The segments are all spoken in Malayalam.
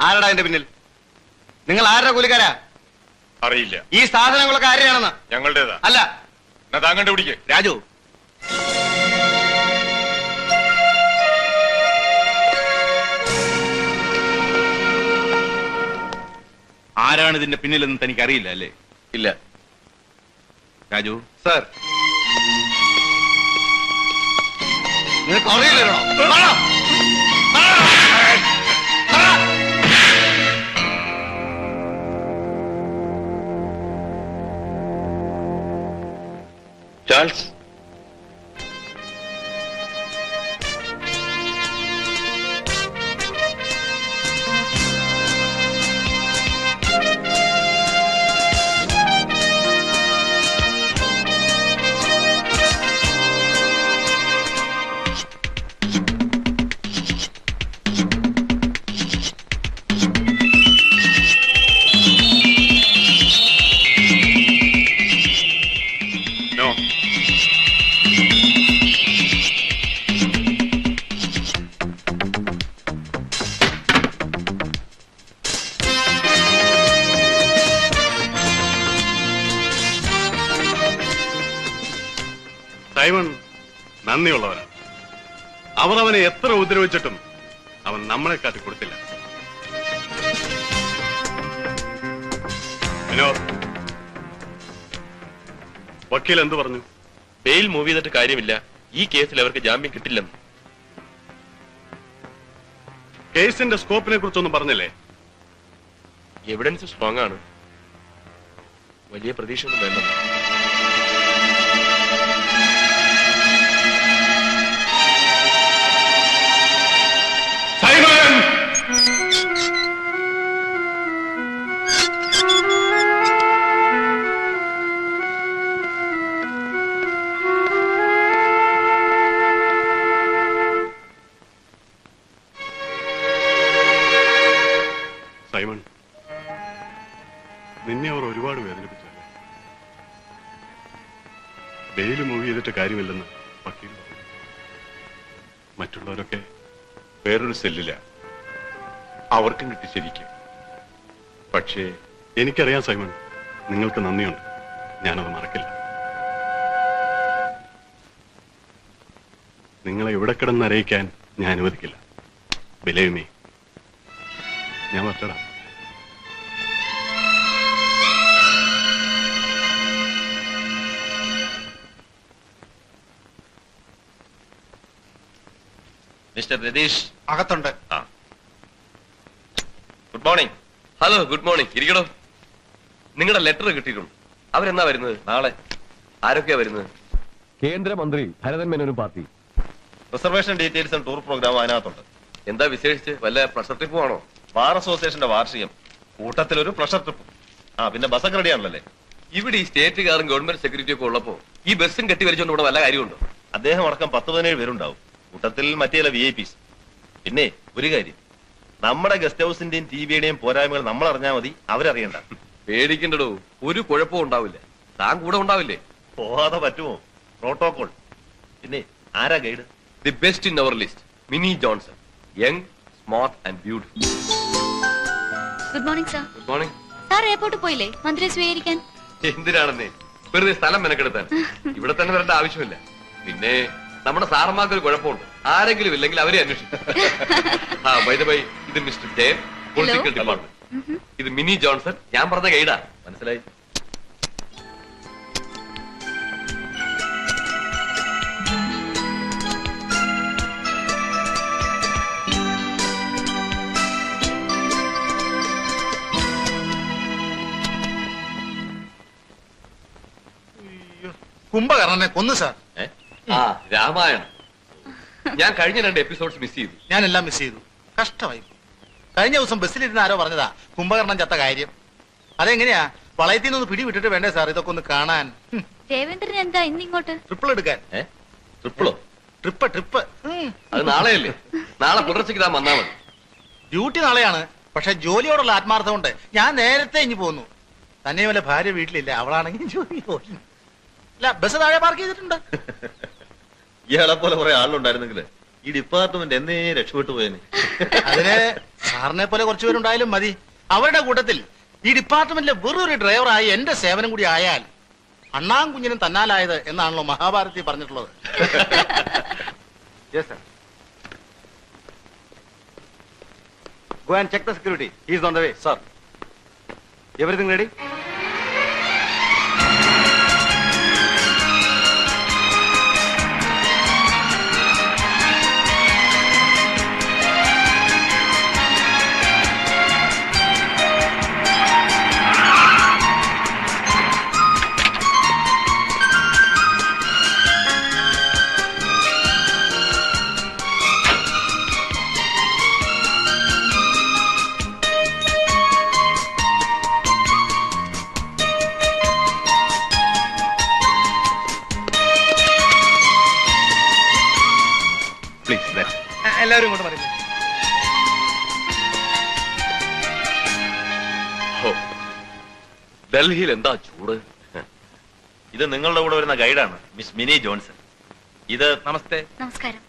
ആരടാ എന്റെ പിന്നിൽ? നിങ്ങൾ ആരുടെ കൂലിക്കാരാ? അറിയില്ല. ഈ സാധനങ്ങളൊക്കെ ആരെയാണെന്ന്? ഞങ്ങളുടേതാ. അല്ല. താൻ കണ്ടുപിടിക്ക്. രാജു, ആരാണ് ഇതിന്റെ പിന്നിലെന്ന് തനിക്ക് അറിയില്ല അല്ലേ? ഇല്ല. രാജു സർ, നിനക്ക് അറിയില്ലല്ലോ. Charles, Simon നന്ദിയുള്ളവനാണ്. അവർ അവനെ എത്ര ഉപദ്രവിച്ചിട്ടും അവൻ നമ്മളെ കാട്ടി കൊടുത്തില്ല. വിനോദ്, വക്കീൽ എന്തു പറഞ്ഞു? ബെയിൽ മൂവ് ചെയ്തിട്ട് കാര്യമില്ല, ഈ കേസിൽ അവർക്ക് ജാമ്യം കിട്ടില്ലെന്ന്. കേസിന്റെ സ്കോപ്പിനെ കുറിച്ചൊന്നും പറഞ്ഞില്ലേ? എവിഡൻസ് സ്ട്രോങ് ആണ്, വലിയ പ്രതീക്ഷയൊന്നും വേണ്ട. സൈമൺ, നിന്നെ അവർ ഒരുപാട് വേദനിപ്പിച്ചല്ലേ? ബെയിൽ മൂവ് ചെയ്തിട്ട് കാര്യമില്ലെന്ന് വക്കീൽ പറഞ്ഞു. മറ്റുള്ളവരൊക്കെ വേറൊരു സെല്ലില്ല, അവർക്കും കിട്ടി ശരിക്കും. പക്ഷേ എനിക്കറിയാം സൈമൺ, നിങ്ങൾക്ക് നന്ദിയുണ്ട്. ഞാനത് മറക്കില്ല. നിങ്ങളെ ഇവിടെ കിടന്ന് അറിയിക്കാൻ ഞാൻ അനുവദിക്കില്ല. Believe me. ഞാൻ മറ്റടാ. മിസ്റ്റർ രതീഷ് അകത്തുണ്ട്. Good morning. Hello, good morning. ഇരിക്കണോ? നിങ്ങളുടെ ലെറ്റർ കിട്ടിയിട്ടുണ്ട്. അവരെന്നാ വരുന്നത്? നാളെ. ആരൊക്കെയാ വരുന്നത്? കേന്ദ്രമന്ത്രി ഭരതൻ മേനോനും പാർട്ടി. റിസർവേഷൻ ഡീറ്റെയിൽസും ടൂർ പ്രോഗ്രാമും അതിനകത്തുണ്ട്. എന്താ വിശേഷിച്ച്? വല്ല പ്ലഷർ ട്രിപ്പ് ആണോ? ബാർ അസോസിയേഷന്റെ വാർഷികം, കൂട്ടത്തിലൊരു പ്ലഷർ ട്രിപ്പ്. പിന്നെ ബസ്സൊക്കെ റെഡിയാണല്ലേ? ഇവിടെ ഈ സ്റ്റേറ്റുകാരും ഗവൺമെന്റ് സെക്യൂരിറ്റി ഒക്കെ ഉള്ളപ്പോ ഈ ബസ്സും കെട്ടി വലിച്ചോണ്ട് ഇവിടെ വല്ല കാര്യമുണ്ടോ? അദ്ദേഹം അടക്കം 10-17 പേരുണ്ടാവും, കൂട്ടത്തിൽ മറ്റേ VIP. പിന്നെ ഒരു കാര്യം, നമ്മുടെ ഗസ്റ്റ് ഹൗസിന്റെയും ടിവിയുടെയും പോരായ്മകൾ നമ്മൾ അറിഞ്ഞാൽ മതി, അവരറിയണ്ട. പേടിക്കണ്ടോ, ഒരു കുഴപ്പവും ഉണ്ടാവില്ല. താൻ കൂടെ ഉണ്ടാവില്ലേ? പോവാതെ പറ്റുമോ? പ്രോട്ടോകോൾ. പിന്നെ ആരാ guide? The best in our list, Mini Johnson. Young, smart and beautiful. Good morning sir. Good morning. Sir എയർപോർട്ടിൽ പോയില്ലേ മന്ത്രിയെ സ്വീകരിക്കാൻ? എന്തിനാണെന്നേ, വെറുതെ സ്ഥലം മെനക്കെടുത്താൻ. ഇവിടെ തന്നെ വരേണ്ട ആവശ്യമില്ല. പിന്നെ നമ്മുടെ സാറന്മാർക്ക് ഒരു കുഴപ്പമുണ്ട്, ആരെങ്കിലും ഇല്ലെങ്കിൽ അവരെ അന്വേഷിക്കും. ബൈ ദ ബൈ, ഇത് മിസ്റ്റർ ജയൻ, പൊളിറ്റിക്കൽ ഡിപ്പാർട്ട്മെന്റ്. ഇത് മിനി ജോൺസൺ, ഞാൻ പറഞ്ഞ ഗൈഡാ. മനസ്സിലായി? കുംഭകർണനെ കൊന്നു സാർ. ആ രാമായണം. ഞാൻ കഴിഞ്ഞ 2 എപ്പിസോഡ്സ് മിസ് ചെയ്തു. ഞാനെല്ലാം മിസ് ചെയ്തു. കഷ്ടമായി. കഴിഞ്ഞ ദിവസം ബസ്സിലിരുന്ന് ആരോ പറഞ്ഞതാ കുംഭകർണൻ ചത്ത കാര്യം. അതെങ്ങനെയാ വളയത്തിൽ നിന്ന് പിടി വിട്ടിട്ട് വേണ്ടേ സാർ ഇതൊക്കെ ഒന്ന് കാണാൻ? രേവേന്ദ്രൻ എന്താ ഇന്നിങ്ങോട്ട്? ട്രിപ്പിൾ എടുക്കാൻ. ട്രിപ്പിളോ? ട്രിപ്പ്. അത് നാളെയല്ലേ? നാളെ പുലർച്ചയ്ക്ക് താൻ വന്നാ മതി. ഡ്യൂട്ടി നാളെയാണ്. പക്ഷെ ജോലിയോടുള്ള ആത്മാർത്ഥം കൊണ്ട് ഞാൻ നേരത്തെ ഇനി പോന്നു. തന്നെ വല്ല ഭാര്യ വീട്ടിലില്ല. അവളാണെങ്കിൽ ജോലി പോയി. അല്ല, ബസ് താഴെ പാർക്ക് ചെയ്തിട്ടുണ്ട്. ഇയാളെ പോലെ കുറെ ആളുണ്ടായിരുന്നെങ്കിൽ ഈ ഡിപ്പാർട്ട്മെന്റ് എന്നേ രക്ഷപ്പെട്ടു പോയേനെ. അതിന് സാറിനെ പോലെ കുറച്ചുപേരുണ്ടായാലും മതി. അവരുടെ കൂട്ടത്തിൽ ഈ ഡിപ്പാർട്ട്മെന്റിലെ വെറൊരു ഡ്രൈവറായി എന്റെ സേവനം കൂടി ആയാൽ അണ്ണാൻ കുഞ്ഞിനും തന്നാലായത് എന്നാണല്ലോ മഹാഭാരതത്തിൽ പറഞ്ഞിട്ടുള്ളത്. Yes, sir. Go and check the security. He is on the way. Sir. Everything ready? എല്ലാവരും ഇങ്ങോട്ട് പറയുന്നു. ഡൽഹിയിൽ എന്താ ചൂട്. ഇത് നിങ്ങളുടെ കൂടെ വരുന്ന ഗൈഡാണ് മിസ് മിനി ജോൺസൺ. ഇത് നമസ്തേ. നമസ്കാരം.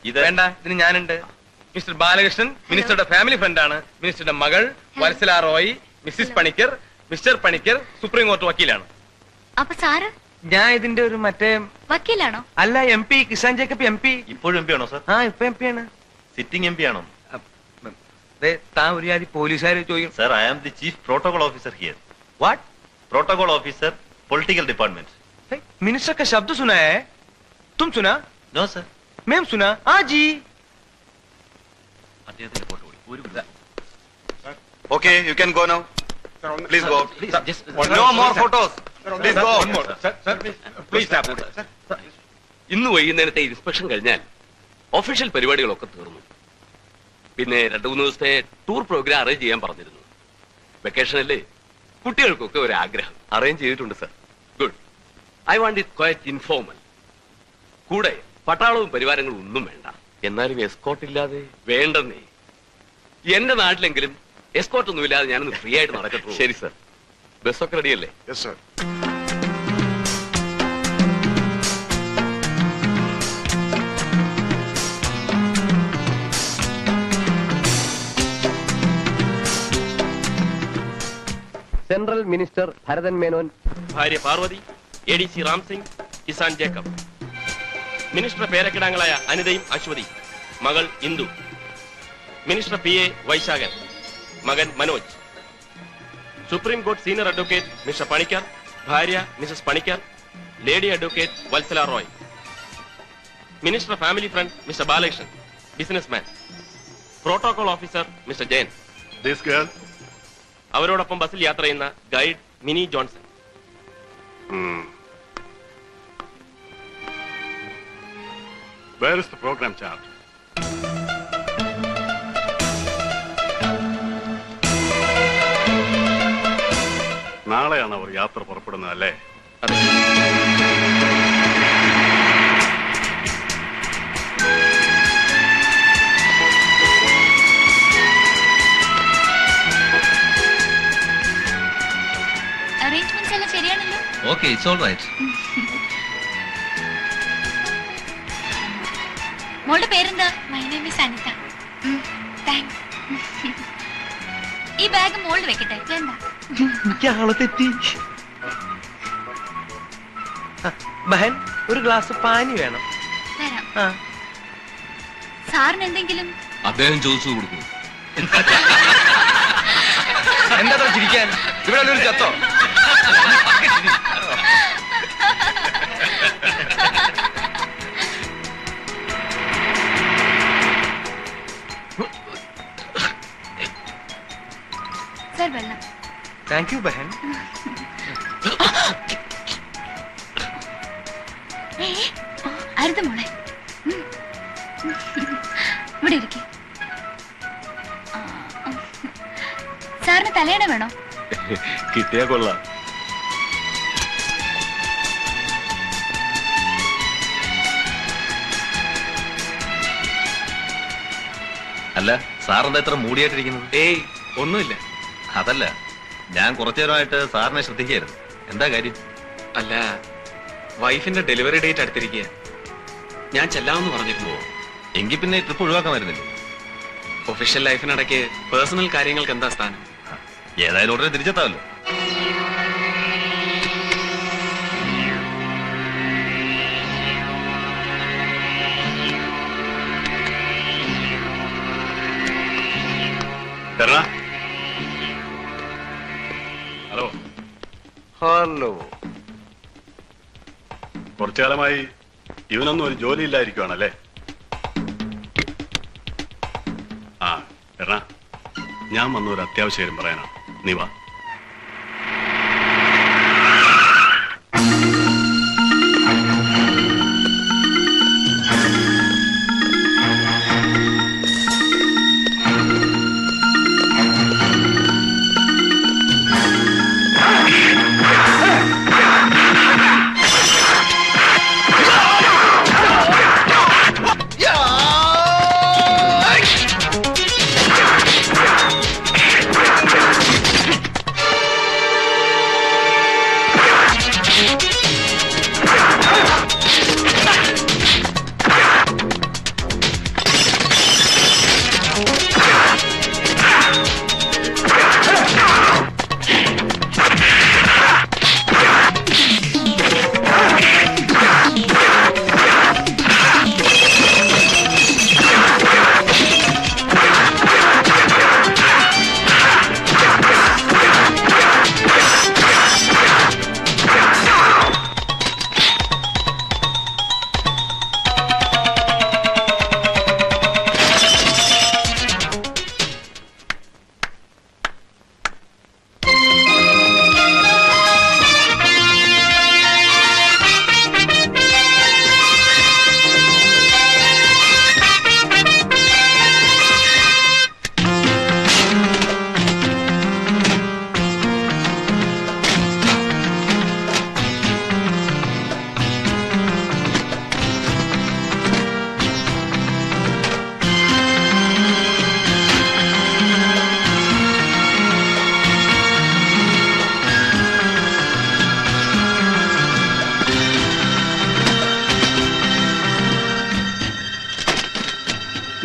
ഇത് വേണ്ട, ഇതിന് ഞാനുണ്ട്. മിസ്റ്റർ ബാലകൃഷ്ണൻ മിനിസ്റ്ററുടെ ഫാമിലി ഫ്രണ്ടാണ്. മിനിസ്റ്ററുടെ മകൾ Vatsala Roy, Mrs Panicker, Mr Panicker supreme കോടതി വക്കീലാണ്. അപ്പൊ സാറ് ഞാൻ ഇതിന്റെ ഒരു മറ്റേ വക്കീലാണോ? അല്ല, MP കിസാൻ ജേക്കബ് MP. ഇപ്പോഴും MP ആണോ സർ? ആ, ഇപ്പൊ MP ആണ്. സിറ്റിംഗ് MP ആണോ? താൻ ഒരു ജാതി പോലീസുകാരെ ചോദിക്കും. Sir, I am the chief protocol officer here. What? Protocol officer political department. Minister का शब्द सुना है? तुम सुना? No sir. मैम सुना? हाँ जी. Okay, you can go now. Please go. No more photos. Please go. ഇന്ന് വൈകുന്നേരത്തെ ഇൻസ്പെക്ഷൻ കഴിഞ്ഞാൽ ഒഫീഷ്യൽ പരിപാടികളൊക്കെ തീർന്നു. പിന്നെ 2-3 ദിവസത്തെ ടൂർ പ്രോഗ്രാം അറേഞ്ച് ചെയ്യാൻ പറഞ്ഞിരുന്നു. വെക്കേഷനല്ലേ, കുട്ടികൾക്കൊക്കെ ഒരു ആഗ്രഹം. അറേഞ്ച് ചെയ്തിട്ടുണ്ട് sir. Good. I want it quiet informal. കൂടെ പട്ടാളവും പരിവാരങ്ങളും ഒന്നും വേണ്ട. എന്നാലും എസ്കോട്ട് ഇല്ലാതെ വേണ്ടെന്നേ. എന്റെ നാട്ടിലെങ്കിലും എസ്കോട്ട് ഒന്നും ഇല്ലാതെ ഞാനൊന്ന് ഫ്രീ ആയിട്ട് നടക്കട്ടെ. ശരി സർ. ബസ്സൊക്കെ റെഡിയല്ലേ? Yes, sir. Central minister Bharathan Menon, ഭാര്യ പാർവതി, ADC റാം സിംഗ്, കിസാൻ ജേക്കബ്. മിനിസ്റ്റർ പേരക്കിടാങ്ങളായ അനിതയും അശ്വതി, മകൾ ഇന്ദു. മിനിസ്റ്റർ PA വൈശാഖൻ, മകൻ മനോജ്. സുപ്രീം കോടതി സീനിയർ അഡ്വക്കേറ്റ് മിസ്റ്റർ പണിക്കർ, ഭാര്യ Mrs Panicker, lady advocate Vatsala Roy. Minister family friend mister Balakrishnan, businessman. Protocol officer mister Jayan. This girl? അവരോടൊപ്പം ബസ്സിൽ യാത്ര ചെയ്യുന്ന guide Mini Johnson. Where is the program chart? നാളെയാണ് അവർ യാത്ര പുറപ്പെടുന്നത് അല്ലേ? അതെ. അറേഞ്ച്മെന്റ്സ് എല്ലാം ശരിയാണല്ലോ? Okay, it's all right. മോളുടെ പേരെന്താ? My name is Anitha. Thanks. ഈ ബാഗ് മോളിൽ വെക്കട്ടെ? എന്താ ആളെ തെറ്റി. ബഹൻ, ഒരു ഗ്ലാസ് പാനി വേണം. തരാം. സാറിന് എന്തെങ്കിലും? അദ്ദേഹം ചോദിച്ചു കൊടുക്കും. എന്താ ചിരിക്കാൻ? ഇവിടെ ഒരു ചത്തോ? സർ, വെള്ളം. താങ്ക് യു ബഹൻ. അരുത് മോളെ, ഇവിടെ ഇരിക്കെ. സാറിന് തലയണ വേണോ? കിട്ടിയാ കൊള്ളാം. അല്ല, സാറെന്താ ഇത്ര മൂടിയായിട്ടിരിക്കുന്നത്? ഏയ് ഒന്നുമില്ല. അതല്ല, ഞാൻ കുറച്ചു നേരമായിട്ട് സാറിനെ ശ്രദ്ധിക്കായിരുന്നു. എന്താ കാര്യം? അല്ല, വൈഫിന്റെ ഡെലിവറി ഡേറ്റ് അടുത്തിരിക്കുക. ഞാൻ ചെല്ലാമെന്ന് പറഞ്ഞിരുന്നു. എങ്കിൽ പിന്നെ ട്രിപ്പ് ഒഴിവാക്കാൻ വരുന്നില്ലേ? ഒഫീഷ്യൽ ലൈഫിനിടയ്ക്ക് പേഴ്സണൽ കാര്യങ്ങൾക്ക് എന്താ സ്ഥാനം? ഏതായാലും ഉടനെ തിരിച്ചെത്താമല്ലോ. ഹലോ. ഹലോ. കുറച്ചു കാലമായി ഇവനൊന്നും ഒരു ജോലി ഇല്ലായിരിക്കുവാണല്ലേ? ആ എറണ, ഞാൻ വന്ന ഒരു അത്യാവശ്യ കാര്യം പറയാനാണ്. നീ വാ.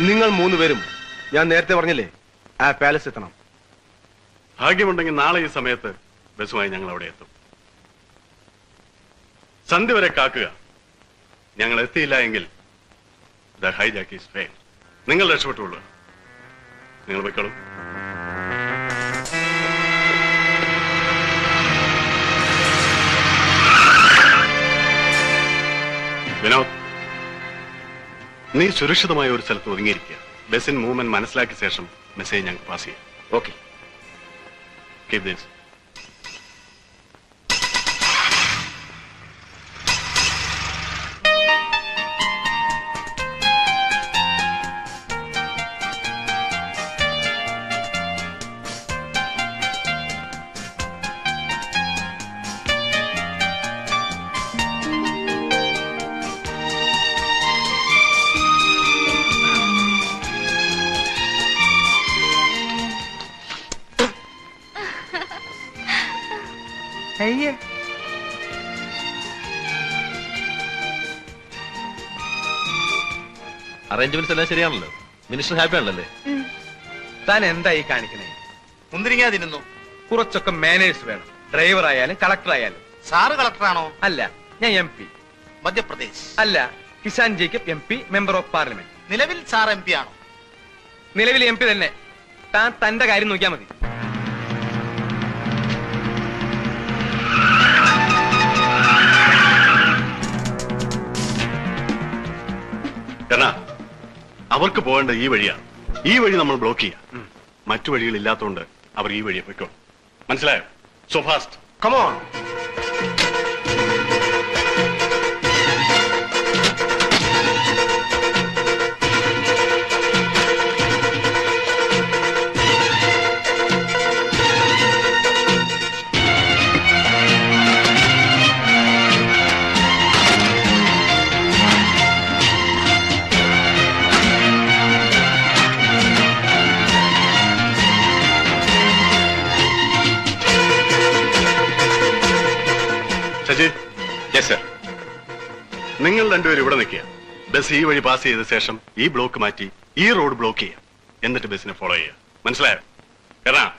നിങ്ങൾ മൂന്നുപേരും ഞാൻ നേരത്തെ പറഞ്ഞില്ലേ ആ പാലസ് എത്തണം. ഭാഗ്യമുണ്ടെങ്കിൽ നാളെ ഈ സമയത്ത് ബസ്സുമായി ഞങ്ങൾ അവിടെ എത്തും. സന്ധ്യ വരെ കാക്കുക. ഞങ്ങൾ എത്തിയില്ല എങ്കിൽ ദ ഹൈജാക്ക് ഈസ് ഫെയിൽ. നിങ്ങൾ രക്ഷപ്പെട്ടുള്ളൂ. നിങ്ങൾ പോയിക്കോളൂ. വിനോദ്, നീ സുരക്ഷിതമായ ഒരു സ്ഥലത്ത് ഒതുങ്ങിയിരിക്കുക. ബസിൻ മൂവ്മെന്റ് മനസ്സിലാക്കിയ ശേഷം മെസ്സേജ് ഞങ്ങൾക്ക് പാസ് ചെയ്യാം. ഓക്കെ. Keep this. അറേഞ്ച്മെന്റ്സ് എല്ലാം ശരിയാണല്ലോ. മിനിസ്റ്റർ ഹാപ്പി ആണല്ലേ? താൻ എന്തായി കാണിക്കണേ? മുന്തിരിങ്ങാ തിന്നുന്നു. കുറച്ചൊക്കെ മാനേഴ്സ് വേണം. ഡ്രൈവർ ആയാലും കളക്ടർ ആയാലും. സാറ് കളക്ടറാണോ? അല്ല, ഞാൻ MP. മധ്യപ്രദേശ്. അല്ല, Kisan Jacob MP, member of parliament. നിലവിൽ സാർ MP ആണോ? നിലവിൽ MP തന്നെ. താൻ തന്റെ കാര്യം നോക്കിയാൽ മതി. കാരണം അവർക്ക് പോകേണ്ട ഈ വഴിയാണ്. ഈ വഴി നമ്മൾ ബ്ലോക്ക് ചെയ്യാം. മറ്റു വഴികൾ ഇല്ലാത്തതുകൊണ്ട് അവർ ഈ വഴിയെ പൊയ്ക്കോളും. മനസ്സിലായോ? So fast. Come on. Saji, yes sir. നിങ്ങൾ രണ്ടുപേരും ഇവിടെ നിൽക്കുക. ബസ് ഈ വഴി പാസ് ചെയ്ത ശേഷം ഈ ബ്ലോക്ക് മാറ്റി ഈ റോഡ് ബ്ലോക്ക് ചെയ്യാം. എന്നിട്ട് ബസ്സിനെ ഫോളോ ചെയ്യാം. മനസ്സിലായോ? കാരണം